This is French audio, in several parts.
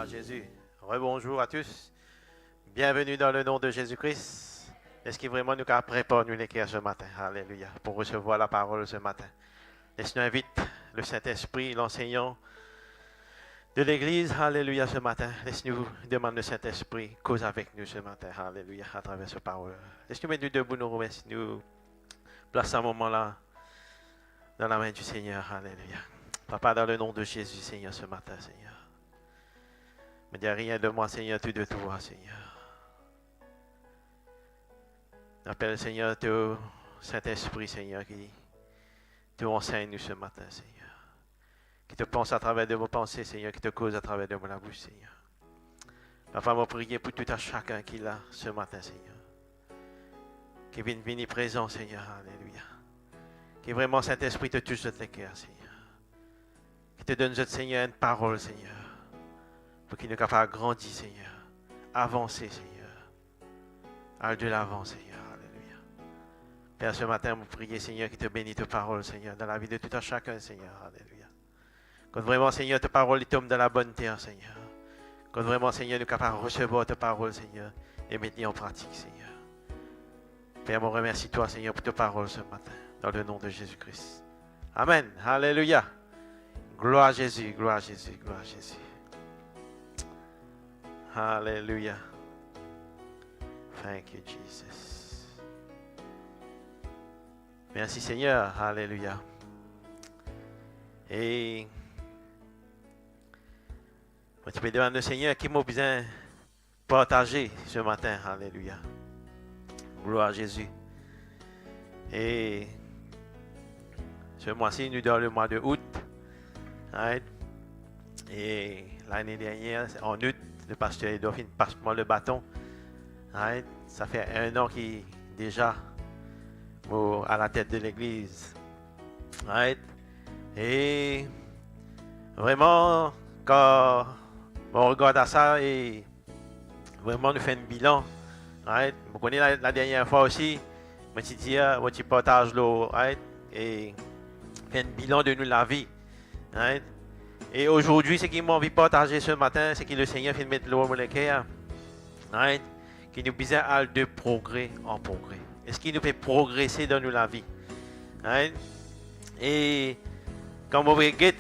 à Jésus. Rebonjour à tous. Bienvenue dans le nom de Jésus-Christ. Est-ce qu'il vraiment nous prépare nous l'écrire ce matin? Alléluia. Pour recevoir la parole ce matin. Laisse-nous invite le Saint-Esprit, l'enseignant de l'Église. Alléluia ce matin. Laisse-nous demander le Saint-Esprit. Cause avec nous ce matin. Alléluia. À travers cette parole. Laisse-nous mettre nous debout, nous remercions. Nous plaçons un moment-là dans la main du Seigneur. Alléluia. Papa, dans le nom de Jésus, Seigneur, ce matin, Seigneur. Ne dis rien de moi, Seigneur, tout de toi, Seigneur. Appelle, Seigneur, ton Saint-Esprit, Seigneur, qui te enseigne nous ce matin, Seigneur. Qui te pense à travers de vos pensées, Seigneur, qui te cause à travers de mon bouche, Seigneur. Papa, je prie pour tout à chacun qui est là ce matin, Seigneur. Qui vient venir présent, Seigneur, alléluia. Qui vraiment, Saint-Esprit, te touche de tes cœurs, Seigneur. Qui te donne, Seigneur, une parole, Seigneur. Pour qu'il nous capable de grandir, Seigneur. Avancer, Seigneur. Aller de l'avant, Seigneur. Alléluia. Père, ce matin, vous priez, Seigneur, qui te bénisse ta parole, Seigneur, dans la vie de tout un chacun, Seigneur. Alléluia. Quand vraiment, Seigneur, ta parole tombe dans la bonne terre, Seigneur. Quand vraiment, Seigneur, nous sommes capables de recevoir ta parole, Seigneur, et mettre en pratique, Seigneur. Père, je remercie toi, Seigneur, pour ta parole ce matin, dans le nom de Jésus-Christ. Amen. Alléluia. Gloire à Jésus, gloire à Jésus, gloire à Jésus. Alléluia. Thank you, Jesus. Merci, Seigneur. Alléluia. Et tu peux demander au Seigneur qui m'a besoin de partager ce matin. Alléluia. Gloire à Jésus. Et ce mois-ci, nous dans le mois de août. Right? Et l'année dernière, en août, le pasteur Edolphine passe moi le bâton. Right? Ça fait 1 an qu'il est déjà à la tête de l'église. Right? Et vraiment, quand on regarde à ça, et vraiment nous fait un bilan. Right? Vous connaissez la dernière fois aussi, je partage l'eau, right? Et fait un bilan de nous la vie. Right? Et aujourd'hui, ce qui m'a envie de partager ce matin, c'est que le Seigneur fait mettre l'eau dans le cœur. Right? Qui nous besoin de progrès en progrès. Est-ce qu'il nous fait progresser dans nous la vie? Right? Et quand on regarde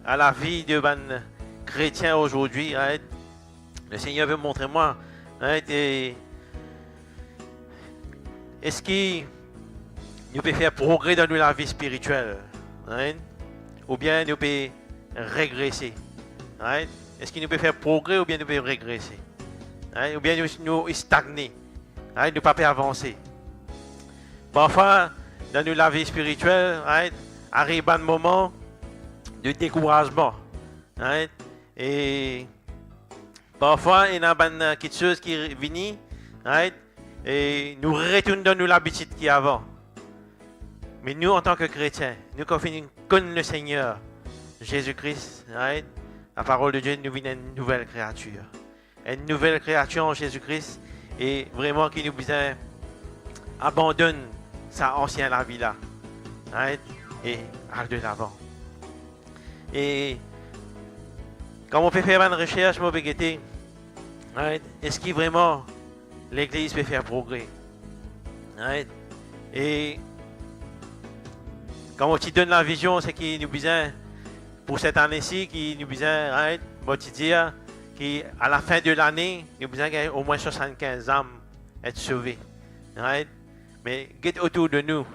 à la vie de chrétiens aujourd'hui, right? Le Seigneur veut montrer moi. Right? Et est-ce qu'il nous peut faire progrès dans nous la vie spirituelle? Right? Ou bien nous peut régresser? Right? Est-ce qu'il nous peut faire progrès ou bien nous peut régresser? Right? Ou bien nous stagner? Right? Nous ne pas avancer? Parfois, dans nous la vie spirituelle, right? Arrive un moment de découragement. Right? Et parfois, il y a quelque chose qui vient, right? Et nous retournons dans nous l'habitude qui est avant. Mais nous, en tant que chrétiens, nous connaissons le Seigneur, Jésus-Christ, right? La parole de Dieu nous vient une nouvelle créature. Une nouvelle créature en Jésus-Christ. Et vraiment qui nous besoin abandonne sa ancienne la vie là. Right? Et aller de l'avant. Et quand on peut faire une recherche, on peut guetter, right? Est-ce que vraiment l'Église peut faire progrès? Right? Et quand on te donne la vision, c'est qu'il nous besoin, pour cette année-ci, qu'il nous besoin, right? Moi, te dire qu'à la fin de l'année, nous besoin au moins 75 âmes être sauvées. Right? Mais get autour de nous,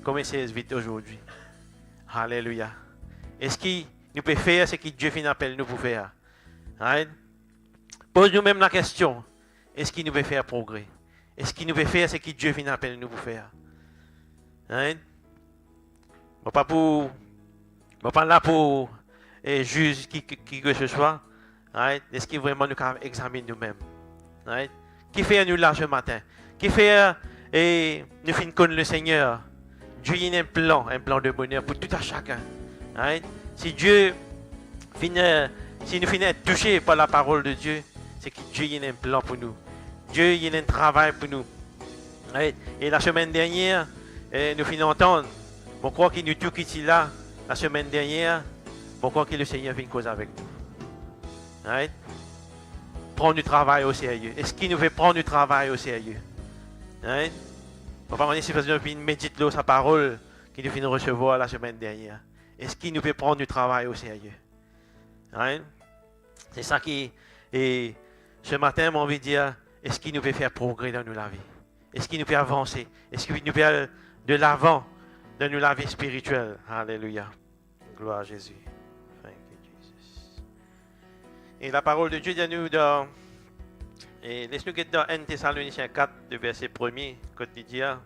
comme c'est vite aujourd'hui. Alléluia. Est-ce qu'il nous peut faire ce que Dieu appelle nous pour faire? Right? Pose nous-mêmes la question. Est-ce qu'il nous peut faire progrès? Est-ce qu'il nous peut faire ce que Dieu appelle nous pour faire? Right? Je ne suis pas là pour juger qui que ce soit. Right? Est-ce qu'il vraiment nous examine nous-mêmes? Right? Qui fait nous là ce matin? Qui fait nous finissons connaître le Seigneur? Dieu a un plan de bonheur pour tout à chacun. Right? Si Dieu si nous finissons être touchés par la parole de Dieu, c'est que Dieu a un plan pour nous. Dieu a un travail pour nous. Right? Et la semaine dernière, nous finissons entendre. Je crois qu'il nous tout quitté là la semaine dernière. Je crois que le Seigneur vient cause avec nous. Right? prendre du travail au sérieux? Est-ce qu'il nous fait prendre du travail au sérieux? Hein? On va si nous médite sa parole qu'il nous fait recevoir la semaine dernière. Est-ce qu'il nous fait prendre du travail au sérieux? Hein? C'est ça qui... Et ce matin, j'ai envie de dire, est-ce qu'il nous fait faire progrès dans la vie? Est-ce qu'il nous fait avancer? Est-ce qu'il nous fait aller de l'avant dans la vie spirituelle? Alléluia. Gloire à Jésus. Thank you, Jesus. Et la parole de Dieu dit à nous dans... Et laisse-nous guetter dans 1 Thessaloniciens 4, de verset 1er, quand il dit, hein,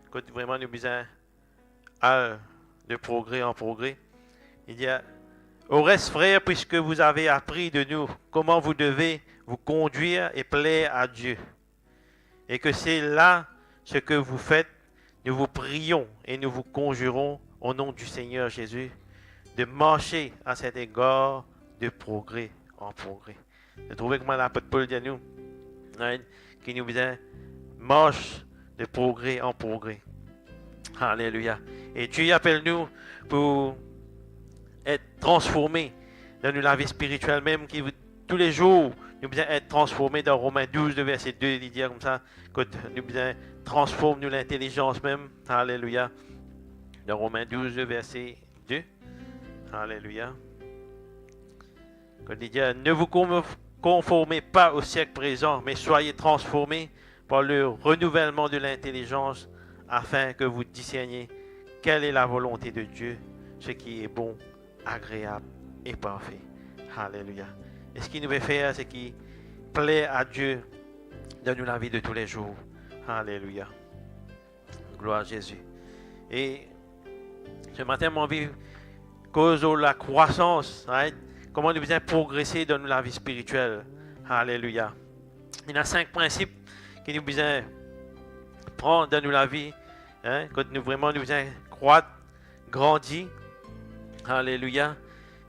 quand vraiment nous besoin de progrès en progrès. Il dit, au reste, frères, puisque vous avez appris de nous comment vous devez vous conduire et plaire à Dieu, et que c'est là ce que vous faites, nous vous prions et nous vous conjurons au nom du Seigneur Jésus de marcher à cet égard de progrès en progrès. Vous trouvez comment l'apôtre Paul dit à nous, hein, qui nous dit, marche de progrès en progrès. Alléluia. Et Dieu appelle nous pour être transformés dans la vie spirituelle même, qui tous les jours, nous besoin être transformés dans Romains 12, le verset 2, il dit comme ça, que nous besoin transformer l'intelligence même. Alléluia. Dans Romains 12, le verset 2. Alléluia. Quand il dit, ne vous conformez pas au siècle présent, mais soyez transformés par le renouvellement de l'intelligence, afin que vous discerniez quelle est la volonté de Dieu, ce qui est bon, agréable et parfait. Alléluia. Et ce qu'il nous veut faire, c'est qu'il plaît à Dieu dans la vie de tous les jours. Alléluia. Gloire à Jésus. Et ce matin, mon vie, cause de la croissance, right? Comment nous devons progresser dans la vie spirituelle. Alléluia. Il y a 5 principes que nous devons prendre dans la vie, hein? Quand nous vraiment nous devons croître, grandir. Alléluia.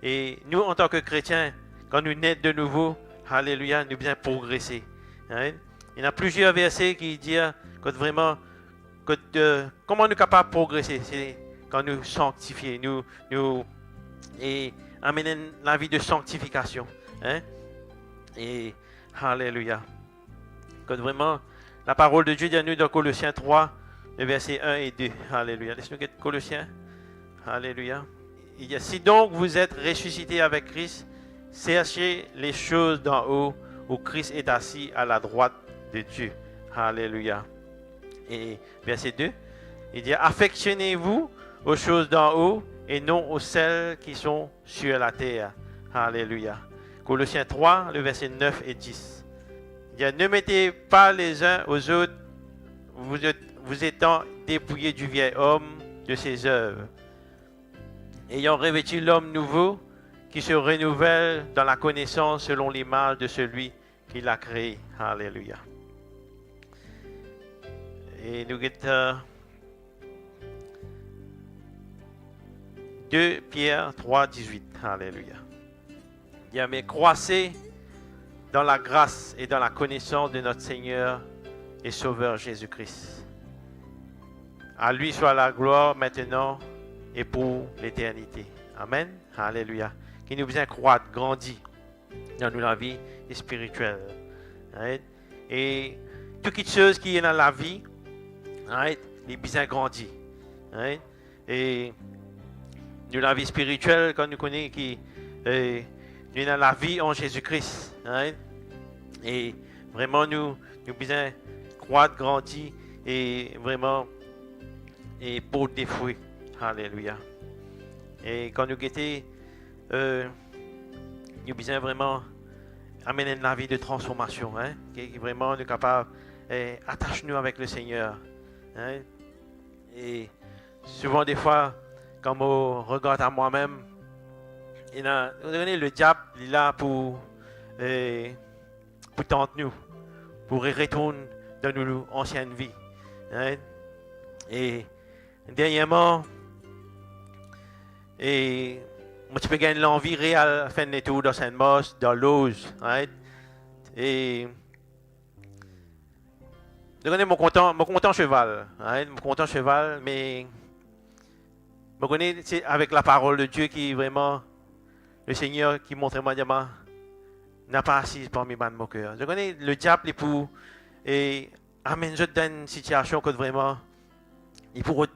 Et nous, en tant que chrétiens, quand nous naissons de nouveau, alléluia, nous devons progresser. Hein? Il y a plusieurs versets qui disent que vraiment, comment nous sommes capables de progresser, c'est quand nous sanctifions, et amener la vie de sanctification. Hein? Et alléluia. Quand vraiment, la parole de Dieu dit à nous dans Colossiens 3, les versets 1 et 2. Alléluia. Laisse-nous lire Colossiens. Alléluia. Il dit, si donc vous êtes ressuscités avec Christ, cherchez les choses d'en haut, où Christ est assis à la droite de Dieu. Alléluia. Et verset 2, il dit, affectionnez-vous aux choses d'en haut et non aux celles qui sont sur la terre. Alléluia. Colossiens 3, le verset 9 et 10. Il dit, ne mettez pas les uns aux autres, vous étant dépouillés du vieil homme, de ses œuvres, ayant revêtu l'homme nouveau, qui se renouvelle dans la connaissance selon l'image de celui qui l'a créé. Alléluia. Et nous guettons 2 Pierre 3, 18. Alléluia. Il y a mais croissez dans la grâce et dans la connaissance de notre Seigneur et Sauveur Jésus-Christ. À lui soit la gloire maintenant et pour l'éternité. Amen. Alléluia. Qui nous besoin croître, grandir dans la vie spirituelle. Right? Et toute chose qui est dans la vie, right? Il besoin grandir. Right? Et dans la vie spirituelle, quand nous connaissons qui nous dans la vie en Jésus-Christ. Right? Et vraiment nous besoin croître, grandir et vraiment et pour des fruits. Alléluia. Et quand nous guettons, nous besoin vraiment amener la vie de transformation, hein, qui vraiment nous capable attache-nous avec le Seigneur. Hein. Et souvent des fois, quand je regarde à moi-même, le diable il est là pour tenter nous, pour retourner dans nos anciennes vies. Hein. Et dernièrement, et moi, tu peux gagner l'envie réelle à faire des tours dans Saint-Mos, dans l'Ose. Right? Et je connais mon content cheval. Right? Mon content cheval, mais je connais avec la parole de Dieu qui vraiment, le Seigneur qui montre moi, n'a pas assis parmi les moqueurs. Je connais le diable est pour et amène je dans une situation que vraiment il pourrait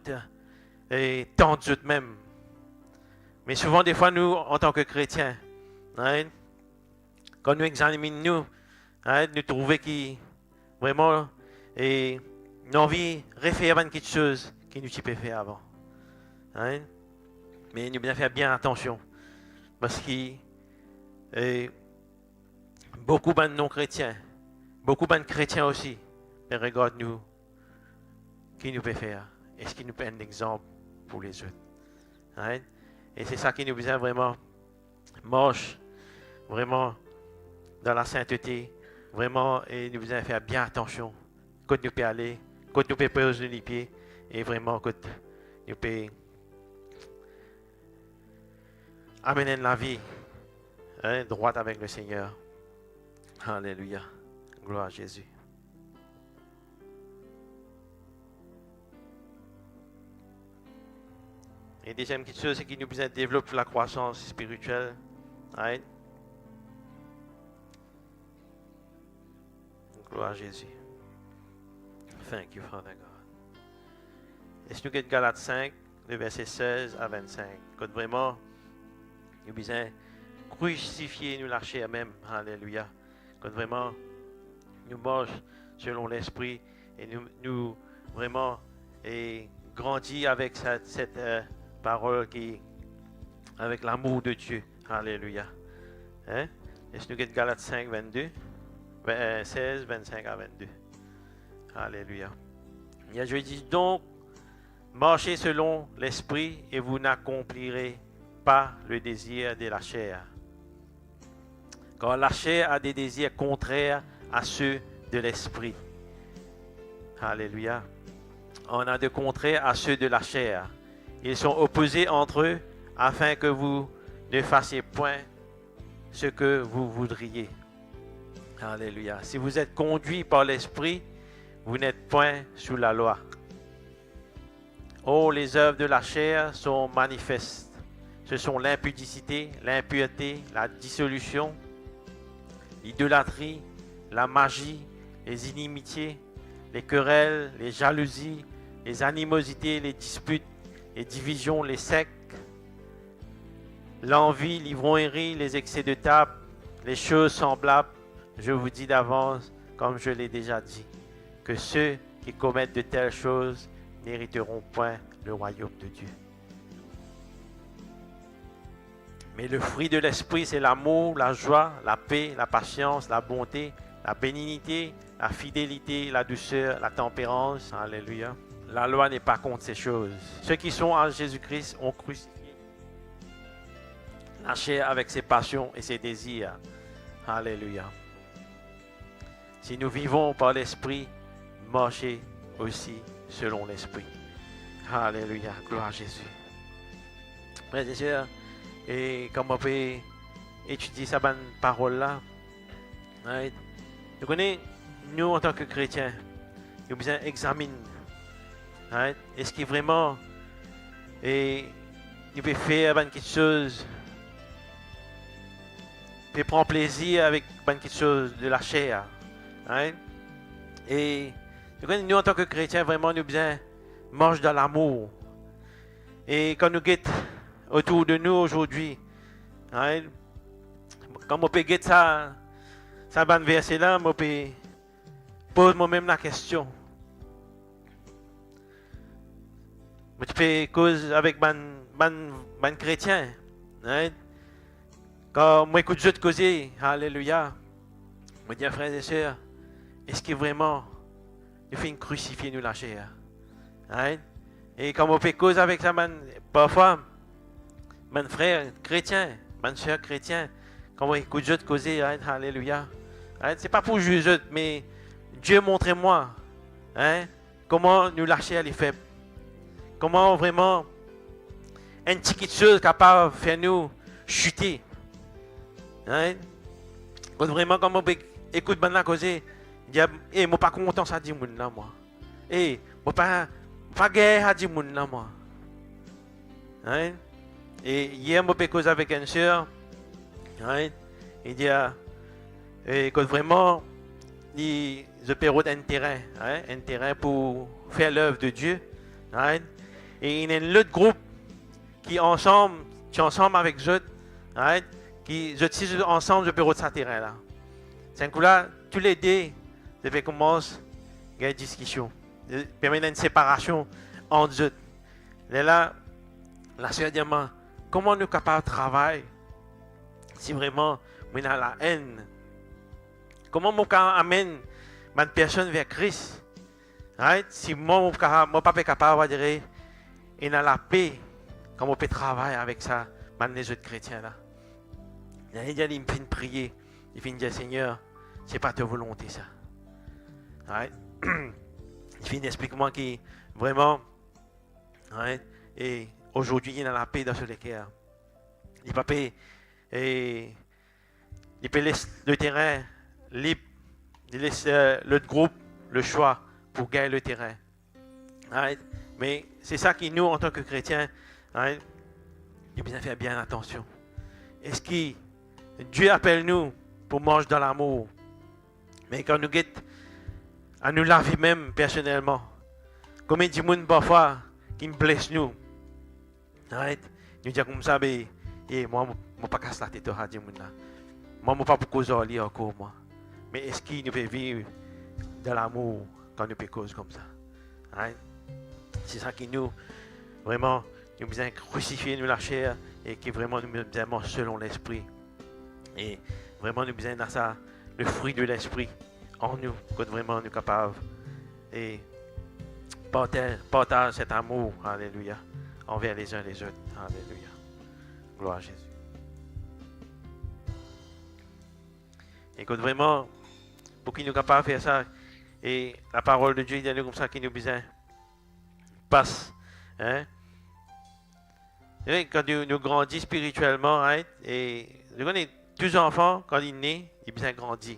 tendre je même. Mais souvent des fois nous en tant que chrétiens, hein, quand nous examinons nous, hein, nous trouvons qui vraiment et une envie de refaire quelque chose qui nous peut faire avant. Hein? Mais nous devons faire bien attention parce que beaucoup de non-chrétiens, beaucoup de chrétiens aussi, regardent nous, qui nous peut faire, et ce qui nous peut être un exemple pour les autres. Right? Et c'est ça qui nous besoin vraiment marche, vraiment dans la sainteté, vraiment, et nous besoin faire bien attention, quand nous peut aller, quand nous peut poser les pieds, et vraiment quand nous peut amener la vie hein, droite avec le Seigneur. Alléluia. Gloire à Jésus. Et deuxième petite chose, c'est qu'il nous besoin de développer la croissance spirituelle. Right? Gloire à Jésus. Thank you, Father God. Et si nous regardons Galates 5, le verset 16 à 25, quand vraiment nous besoin crucifier, nous lâcher à même. Alléluia. Quand vraiment nous marchons selon l'esprit et nous vraiment et grandis avec cette parole qui avec l'amour de Dieu. Alléluia. Hein? Et si nous regardons Galates 5, 22, 16, 25 à 22. Alléluia. Je dis donc, marchez selon l'esprit et vous n'accomplirez pas le désir de la chair. Car la chair a des désirs contraires à ceux de l'esprit. Alléluia. On a de contraires à ceux de la chair. Ils sont opposés entre eux afin que vous ne fassiez point ce que vous voudriez. Alléluia. Si vous êtes conduits par l'esprit, vous n'êtes point sous la loi. Oh, les œuvres de la chair sont manifestes. Ce sont l'impudicité, l'impureté, la dissolution, l'idolâtrie, la magie, les inimitiés, les querelles, les jalousies, les animosités, les disputes, les divisions, les sectes, l'envie, l'ivrognerie, les excès de table, les choses semblables. Je vous dis d'avance, comme je l'ai déjà dit, que ceux qui commettent de telles choses n'hériteront point le royaume de Dieu. Mais le fruit de l'esprit, c'est l'amour, la joie, la paix, la patience, la bonté, la bénignité, la fidélité, la douceur, la tempérance. Alléluia. La loi n'est pas contre ces choses. Ceux qui sont en Jésus-Christ ont crucifié la chair avec ses passions et ses désirs. Alléluia. Si nous vivons par l'esprit, marchez aussi selon l'esprit. Alléluia. Gloire à Jésus. Frères et sœurs, et comme on peut étudier cette parole-là, right? Nous connaissons, nous en tant que chrétiens, nous besoin examiner. Right? Est-ce qu'il vraiment et il peut faire quelque chose, peut prendre plaisir avec quelque chose de la chair. Right? Et nous en tant que chrétiens, vraiment nous besoin marcher dans l'amour. Et quand nous guettons autour de nous aujourd'hui, right? Quand on peut guetter ça verset là, on peut poser moi-même la question. Je fais cause avec ban chrétien. Right? Quand moi écoute juste causer, alléluia. Je dis frères et sœurs, est-ce que vraiment nous fait crucifier nous la chair? Right? Et quand on fait cause avec ça, parfois, mon frère chrétien, ma soeur chrétien, quand on écoute juste causer, right? Alléluia. Right? C'est pas pour juger, mais Dieu montre-moi hein, comment nous lâcher à les faibles. Comment vraiment une petite chose capable de faire nous chuter. Hein? Vraiment, comment on écoute maintenant causer, dit, je ne pas content ça dit moun là moi. Je ne pas guerre à dire moun là moi. Hein? Et hier, je peux causer avec une soeur. Hein? Il dit, Et que vraiment, ils ont un terrain pour faire l'œuvre de Dieu. Right? Et il y a un autre groupe qui ensemble avec eux, right? Qui je ensemble, je peux de ce terrain là. C'est un coup là, tous les deux, je vais commencer une discussion. Permet une séparation entre eux. Et là, la sœur dit, comment nous sommes capables de travailler si vraiment on a la haine? Comment on peut amener une personne vers Christ? Right? Si moi, je ne suis pas capable de dire, il y a la paix, comment on peut travailler avec ça, les autres chrétiens là. Il me fait prier, il fait dire, Seigneur, ce n'est pas ta volonté ça. Right? Il fait explique-moi qui vraiment, right? Et aujourd'hui, il y a la paix dans ce cœur. Il peut laisser le terrain libre, il laisse l'autre groupe le choix pour gagner le terrain. Right? Mais c'est ça qui nous, en tant que chrétiens, right? Il faut bien faire bien attention. Est-ce que Dieu appelle nous pour manger dans l'amour? Mais quand nous guettons à nous laver même personnellement, combien de monde parfois qui nous blesse nous? Right? Nous disons comme ça, moi, je ne vais pas casser la tête à dire là. Moi, je ne vais pas causer encore moi. Mais est-ce qu'il nous peut vivre de l'amour quand nous peut causer comme ça? Right? C'est ça qui nous, vraiment, nous besoin crucifier nous la chair et qui vraiment nous besoin selon l'esprit. Et vraiment nous besoin dans ça, le fruit de l'esprit en nous, quand vraiment nous sommes capables. Et partage cet amour, alléluia, envers les uns les autres, alléluia. Gloire à Jésus. Et quand vraiment, pour qu'il nous capable de faire ça, et la parole de Dieu, il y a comme ça qui nous besoin passe. Hein? Et quand nous grandissons spirituellement, right? Et tous les enfants, quand ils naissent, ils besoin grandir.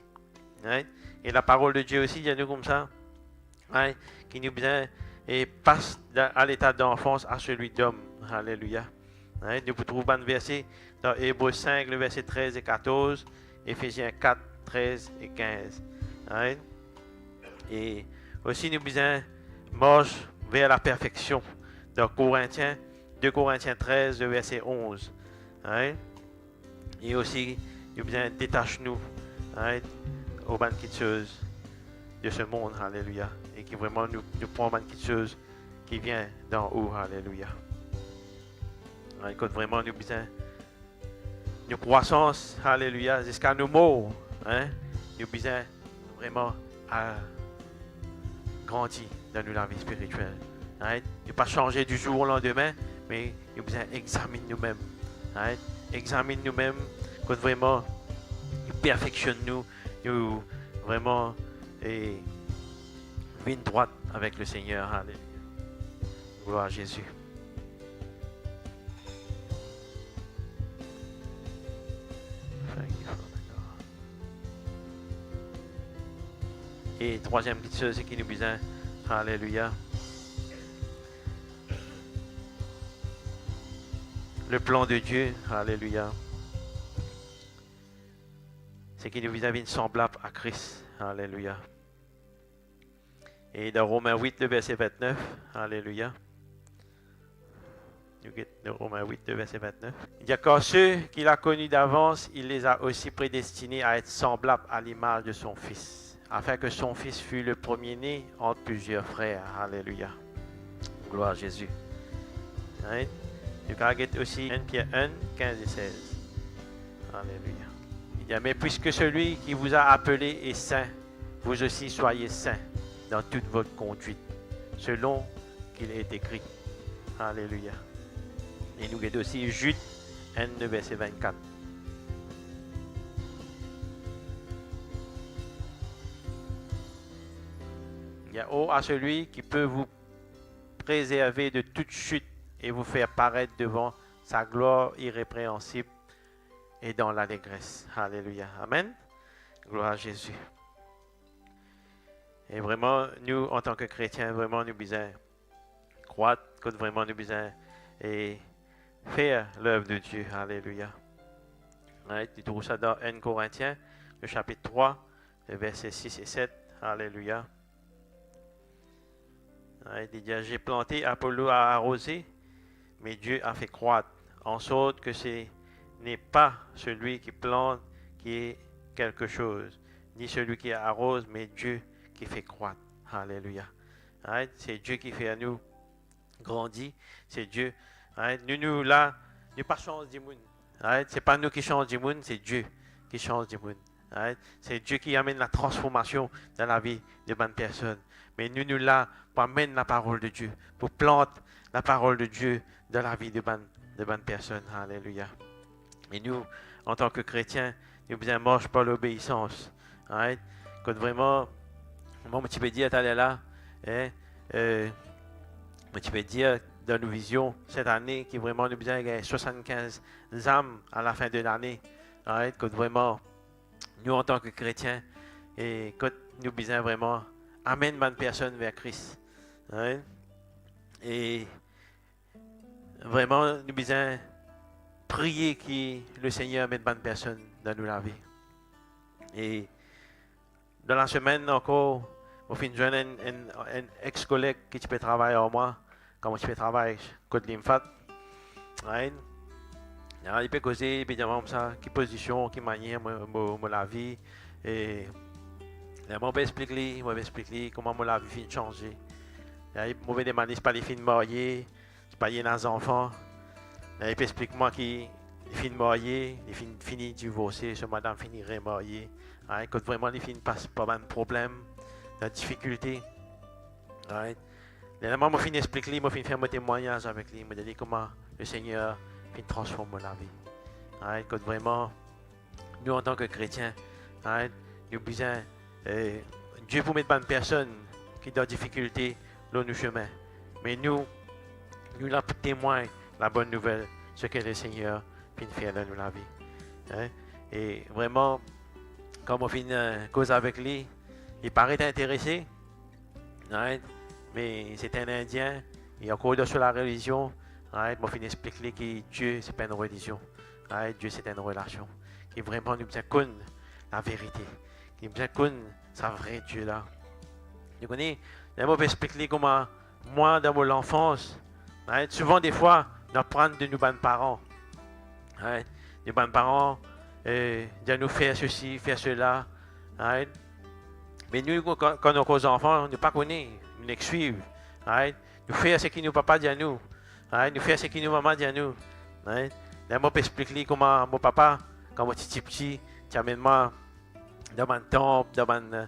Right? Et la parole de Dieu aussi, il y a comme ça, right? Qui nous besoin et passe à l'état d'enfance à celui d'homme. Alléluia. Right? Nous pouvons trouver un verset dans Hébreux 5, le verset 13 et 14, Éphésiens 4, 13 et 15. Right? Et aussi nous besoin marcher vers la perfection. Dans Corinthiens, 2 Corinthiens 13, le verset 11. Right? Et aussi, nous besoin détacher-nous, right? Aux bonnes choses de ce monde, alléluia. Et qui vraiment nous prend une petite chose qui vient d'en haut, alléluia. Right? Quand vraiment nous besoin de croissance, alléluia, jusqu'à nos morts, hein? Nous besoin vraiment à grandir dans la vie spirituelle. Right? Ne pas changer du jour au lendemain, mais nous besoin d'examiner nous-mêmes. Right? Examine nous-mêmes, quand vraiment nous perfectionnons nous vraiment et ligne droite avec le Seigneur. Alléluia. Gloire à Jésus. Et troisième petite chose, c'est qu'il nous besoin. Alléluia. Le plan de Dieu. Alléluia. C'est qu'il nous besoin d'une semblable à Christ. Alléluia. Et dans Romains 8, le verset 29. Alléluia. Dans Romains 8, le verset 29. Il dit qu'à ceux qu'il a connus d'avance, il les a aussi prédestinés à être semblables à l'image de son Fils, afin que son Fils fût le premier-né entre plusieurs frères. Alléluia. Gloire à Jésus. Right? Tu regardes aussi 1 Pierre 1, 15 et 16. Alléluia. Il dit, mais puisque celui qui vous a appelé est saint, vous aussi soyez saints dans toute votre conduite, selon qu'il est écrit. Alléluia. Et nous regardons aussi Jude 1, verset 24. Il y a ô à celui qui peut vous préserver de toute chute et vous faire paraître devant sa gloire irrépréhensible et dans l'allégresse. Alléluia. Amen. Gloire à Jésus. Et vraiment, nous, en tant que chrétiens, vraiment, nous besoin croître, que vraiment nous besoin et faire l'œuvre de Dieu. Alléluia. Right? Tu trouves ça dans 1 Corinthiens, le chapitre 3, les versets 6 et 7. Alléluia. Il dit, j'ai planté, Apollo a arrosé, mais Dieu a fait croître, en sorte que ce n'est pas celui qui plante qui est quelque chose, ni celui qui arrose, mais Dieu qui fait croître. Alléluia. C'est Dieu qui fait à nous grandir. C'est Dieu. Nous, là, nous pas change du monde. C'est pas nous qui change du monde, c'est Dieu qui change du monde. C'est Dieu qui amène la transformation dans la vie de bonnes personnes. Mais nous, là, pour amener la parole de Dieu, pour planter la parole de Dieu dans la vie de bonnes personnes. Alléluia. Et nous, en tant que chrétiens, nous besoin marcher par l'obéissance. Quand vraiment, moi, tu peux dire, t'allais là, tu peux dire dans nos visions cette année, qui vraiment nous besoin de 75 âmes à la fin de l'année. Quand vraiment, nous, en tant que chrétiens, et quand nous besoin vraiment amène bonne personne vers Christ. Et vraiment, nous besoin prier que le Seigneur amène bonne personne dans nous la vie. Et dans la semaine encore, on finit de joindre un ex-collègue qui peut travailler avec moi, comme tu peux travailler côté l'IMFAT. Il peut causer, il peut dire comme ça, quelle position, quelle manière, la vie. Et moi, je vais expliquer comment la vie finit de changer. Je vais demander si pas les filles mariées, si pas les enfants. Il peut expliquer moi qui les filles mariées, les filles finies divorcées, ce madame finirait mariée. Quand vraiment les filles passent pas mal de problèmes, de difficultés. Moi, je finis d'expliquer, je finis de faire mon témoignage avec lui, je dis comment le Seigneur finit de transformer la vie. Quand vraiment, nous en tant que chrétiens, nous besoin Dieu pour mettre bonne personne qui dans difficulté dans nos chemins. Mais nous là pour témoigner la bonne nouvelle, ce que le Seigneur finit de faire dans nous la vie. Et vraiment, quand on finit cause avec lui, il paraît intéressé. Mais c'est un Indien, il est encore sur la religion. Je finis d'expliquer que Dieu, ce n'est pas une religion. Dieu, c'est une relation. Qui vraiment nous besoin connaître la vérité. Qui besoin connaître sa vraie Dieu là. Vous connaissez, je vais expliquer comment, moi, dans mon enfance, souvent des fois, nous apprenons de nos bons parents. Les bons parents, de nous faire ceci, faire cela. Mais nous, quand nous sommes enfants, nous ne pas connaissons, nous ne suivons. Nous faisons ce que nos papas disent à nous. Nous faisons ce que nos mamans disent à nous. Je vais expliquer comment mon papa, quand j'étais petit, tu amènes moi dans mon temple, dans mon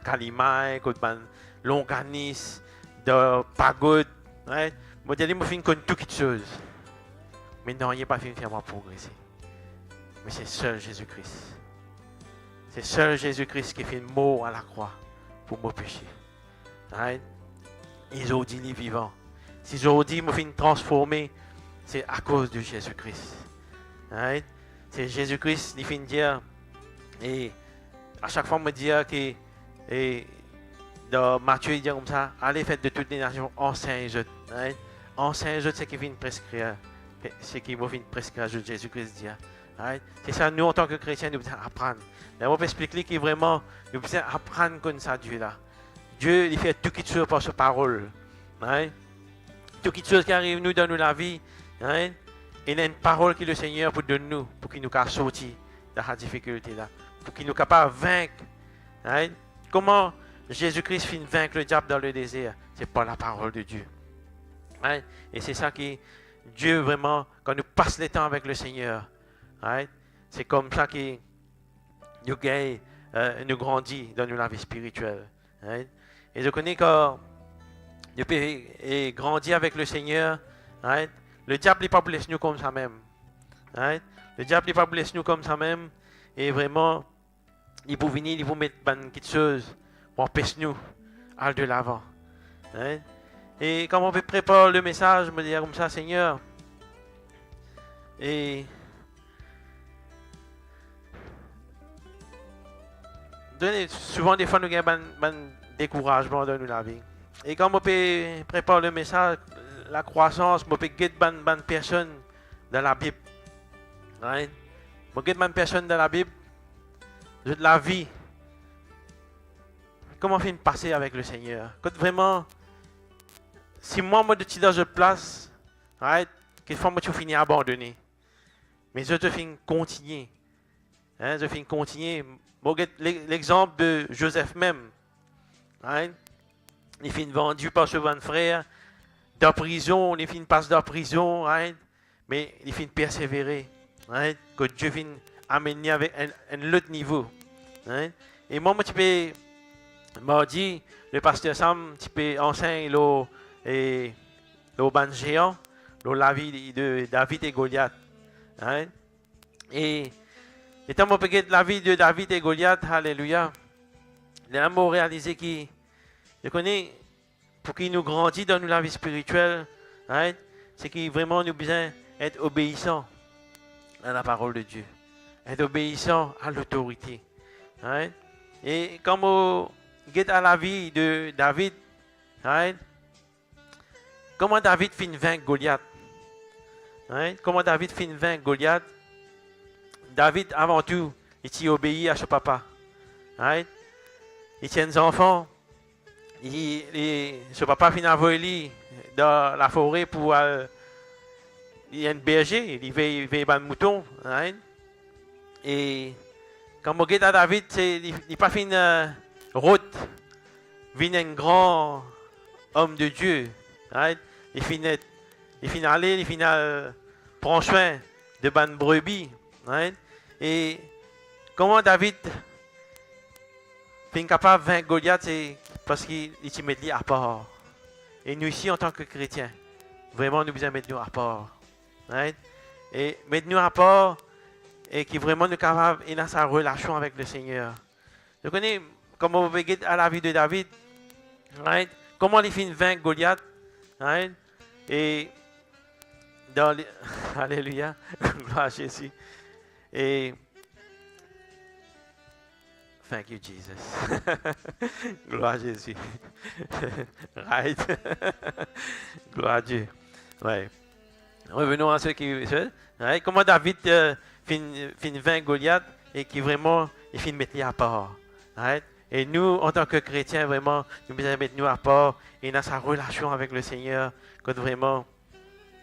calimai, dans mon longanis, dans pagode. Je dis, je finis de toutes les choses. Mais non, il n'y a pas fini de faire moi progresser. Mais c'est seul Jésus-Christ. C'est seul Jésus-Christ qui fait mort à la croix pour mon péché. Ils ont dit les vivants. S'ils ont dit, je finis de transformer, c'est à cause de Jésus-Christ. C'est Jésus-Christ qui finit de dire, et à chaque fois, me dire que, et dans Matthieu, il dit comme ça, allez faites de toutes les nations enseignez les autres. Enseignez les autres, c'est qui vient de prescrire. C'est qui vient de prescrire, Jésus-Christ dit. C'est ça, nous en tant que chrétiens, nous devons apprendre. On peut expliquer que vraiment, nous devons apprendre comme ça, Dieu là. Dieu, il fait tout qui chose par sa parole. Tout qui chose qui arrive nous dans la vie. Il y a une parole que le Seigneur pour donner nous, pour qu'il nous sortir de la difficulté là, pour qu'il nous capable de vaincre. Comment Jésus-Christ finit vaincre le diable dans le désert? C'est par la parole de Dieu. Et c'est ça qui Dieu vraiment, quand nous passons le temps avec le Seigneur, c'est comme ça que nous gagnons, nous grandissons dans la vie spirituelle. Et je connais quand nous pouvons grandir avec le Seigneur, le diable n'est pas pour laisser nous comme ça même. Le diable n'est pas pour laisser nous comme ça même. Et vraiment, il peut venir, il vous mettre une petite chose pour empêcher nous aller de l'avant. Et quand on peut préparer le message, je me dis comme ça, Seigneur. Et souvent, des fois, nous avons un découragement dans la vie. Et quand on peut préparer le message, la croissance, on peut guider bonne personne dans la Bible. Je regarde une personne dans la Bible, de la vie. Comment fait une passer avec le Seigneur? Quand vraiment, si moi, je suis dans une place, right, quelquefois, je finis abandonné. Mais je te finis continuer. Hein, je finis continuer. L'exemple de Joseph même. Right? Il finit vendu par ce bon frère. Dans la prison, il finit passe dans la prison. Right? Mais il finit persévérer. Right? Que Dieu finit amener avec un autre niveau. Right? Et moi, tu peux, mardi, le pasteur Sam, tu peux enseigner le ban géant, la vie de David et Goliath. Right? Et étant mon de la vie de David et Goliath, alléluia, les amours réalisés qui, je connais, pour qu'il nous grandisse dans la vie spirituelle, right? C'est qu'il vraiment nous besoin d'être obéissants à la parole de Dieu, être obéissants à l'autorité. Right? Et comme on regarde à la vie de David, right? Comment David finit vaincre Goliath? Right? Comment David finit vaincre Goliath? David, avant tout, il obéit à son papa. Right? Il tient des enfants. Son papa finit à voler dans la forêt pour il y a un berger, il veille un mouton. Right? Et quand on regarde à David, il n'a pas fait une route. Il est un grand homme de Dieu. Right? Il finit aller, il finit prendre soin de bonnes brebis. Right? Et comment David est capable de vaincre Goliath, c'est parce qu'il se met à part. Et nous ici, en tant que chrétiens, vraiment, nous devons mettre nous à part. Right? Et mettre nous à part et qui vraiment nous capable dans sa relation avec le Seigneur. Je connais comment on regarde à la vie de David. Right? Comment il finit vaincre Goliath. Right? Et dans les... Alléluia. Gloire à Jésus. Et thank you, Jesus. Gloire à Jésus. Right. Gloire à Dieu. Ouais. Revenons à ceux qui... Right? Comment David finit vaincre Goliath et qui vraiment il finit mettre à part. Right? Et nous, en tant que chrétiens, vraiment, nous devons mettre nous à part et dans sa relation avec le Seigneur, quand vraiment,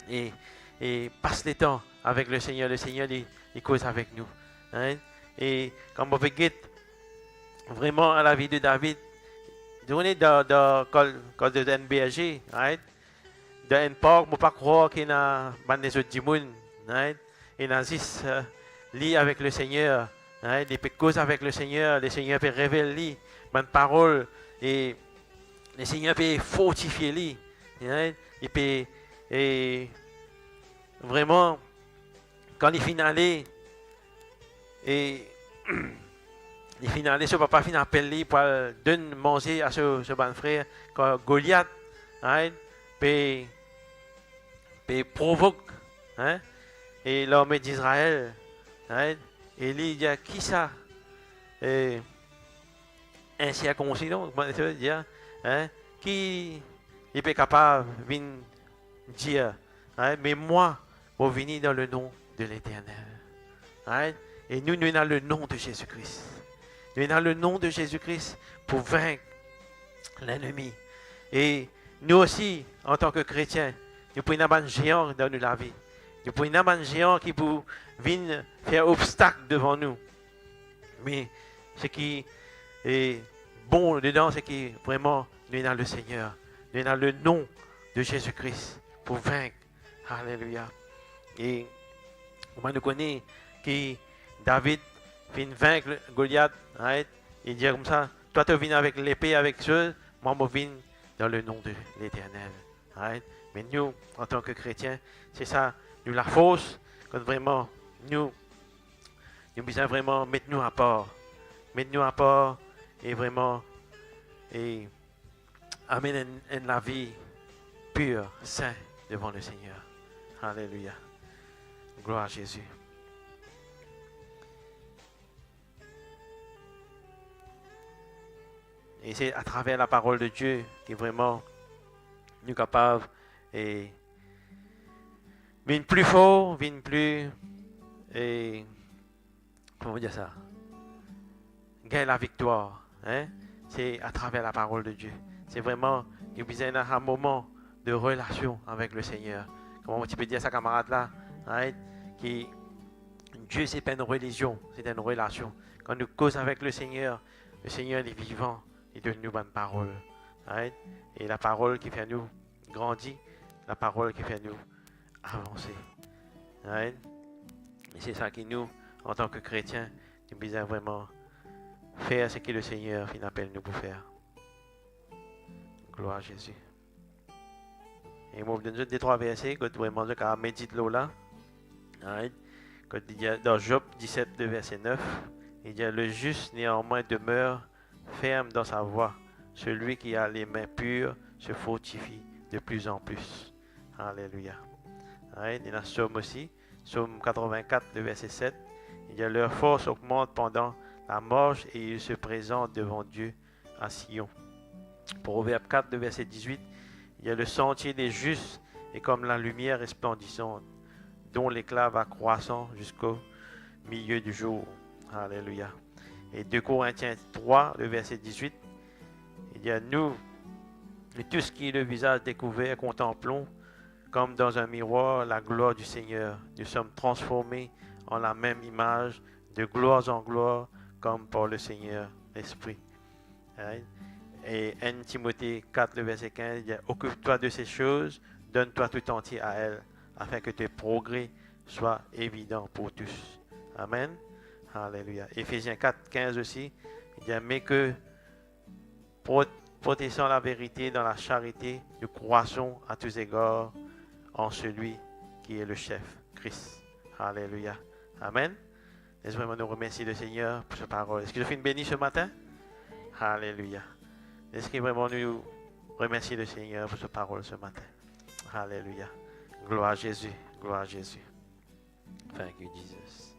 et passe le temps avec le Seigneur il cause avec nous. Hein? Et comme on regarde vraiment à la vie de David, on est dans un berger, right? Dans un parc, on ne peut pas croire qu'il y a des autres gens, right? Et il juste lit avec le Seigneur, right? Il peut causer avec le Seigneur peut révéler une parole et le Seigneur peut fortifier lui, right? Il peut vraiment, quand il finit aller, et il finit aller, son papa finit appeler pour donner manger à ce bon frère, quand Goliath, right, peut provoque, hein, et l'armée d'Israël, right, et il dit, qui ça? Incirconcis, donc, comment ça veut dire, hein, qui est capable de venir dire, right, mais moi, je vais venir dans le nom de l'Éternel. Right? Et nous sommes dans le nom de Jésus-Christ. Nous sommes dans le nom de Jésus-Christ pour vaincre l'ennemi. Et nous aussi, en tant que chrétiens, nous pouvons avoir un géant dans la vie. Nous pouvons avoir un géant qui peut venir faire obstacle devant nous. Mais ce qui est bon dedans, c'est que vraiment, nous sommes dans le Seigneur. Nous sommes dans le nom de Jésus-Christ pour vaincre. Alléluia. Et nous connaissons que David vient vaincre Goliath. Right? Il dit comme ça, toi tu viens avec l'épée, avec ce, moi je viens dans le nom de l'Éternel. Right? Mais nous, en tant que chrétiens, c'est ça, nous la force, quand vraiment, nous besoin vraiment mettre nous à part. Mettre nous à part et vraiment, et amener la vie pure, sainte devant le Seigneur. Alléluia. Gloire à Jésus. Et c'est à travers la parole de Dieu qui vraiment nous capables et vient plus fort, vient plus et comment dire ça? Gagne la victoire. Hein? C'est à travers la parole de Dieu. C'est vraiment, il y a un moment de relation avec le Seigneur. Comment tu peux dire ça, camarade là? Right? Qui, Dieu, c'est pas une religion, c'est une relation. Quand nous causons avec le Seigneur est vivant, il donne nous bonne parole. Right? Et la parole qui fait nous grandir, la parole qui fait nous avancer. Right? Et c'est ça qui nous, en tant que chrétiens, nous besoin vraiment faire ce que le Seigneur appelle nous pour faire. Gloire à Jésus. Et moi, je vous donne des trois versets que vraiment je médite là. Right? Il y a dans Job 17, verset 9, il dit le juste néanmoins demeure ferme dans sa voie. Celui qui a les mains pures se fortifie de plus en plus. Alléluia. Right? Et dans Psaume aussi, Psaume 84, verset 7, il dit leur force augmente pendant la marche et ils se présentent devant Dieu à Sion. Proverbe 4, verset 18, il y a le sentier des justes est comme la lumière resplendissante, dont l'éclat va croissant jusqu'au milieu du jour. Alléluia. Et 2 Corinthiens 3, le verset 18, il y a nous, et tout ce qui est le visage découvert, contemplons comme dans un miroir la gloire du Seigneur. Nous sommes transformés en la même image, de gloire en gloire, comme par le Seigneur l'Esprit. Right? Et 1 Timothée 4, le verset 15, il dit occupe-toi de ces choses, donne-toi tout entier à elles, afin que tes progrès soient évidents pour tous. Amen. Alléluia. Éphésiens 4, 15 aussi, il dit mais que protégeant la vérité dans la charité, nous croissons à tous égards en celui qui est le chef, Christ. Alléluia. Amen. Laisse-moi nous remercier le Seigneur pour sa parole. Est-ce que je fais une bénie ce matin? Alléluia. Est-ce que vraiment nous remercier le Seigneur pour sa parole ce matin? Alléluia. Gloire à Jésus. Gloire à Jésus. Thank you, Jesus.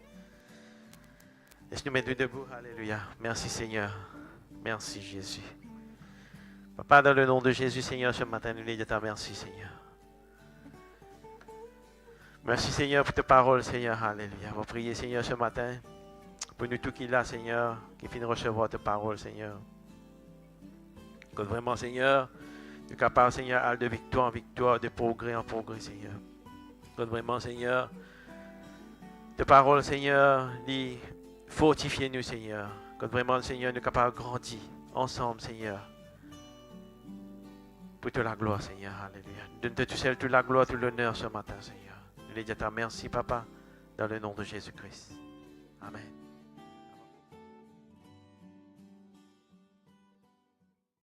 Laisse-nous mettre debout. Alléluia. Merci Seigneur. Merci Jésus. Papa, dans le nom de Jésus, Seigneur, ce matin, nous disons merci Seigneur. Merci Seigneur pour ta parole, Seigneur. Alléluia. On va prier, Seigneur, ce matin. Pour nous tous qui là, Seigneur, qui finissent de recevoir ta parole, Seigneur. Que vraiment, Seigneur, nous sommes capables, Seigneur, aller de victoire en victoire, de progrès en progrès, Seigneur. Que vraiment, Seigneur, ta parole, Seigneur, dit fortifiez-nous, Seigneur. Que vraiment, Seigneur, nous sommes capables de grandir ensemble, Seigneur. Pour toute la gloire, Seigneur. Alléluia. Donne-toi tout seul toute la gloire, tout l'honneur ce matin, Seigneur. Nous les disons merci, Papa, dans le nom de Jésus-Christ. Amen.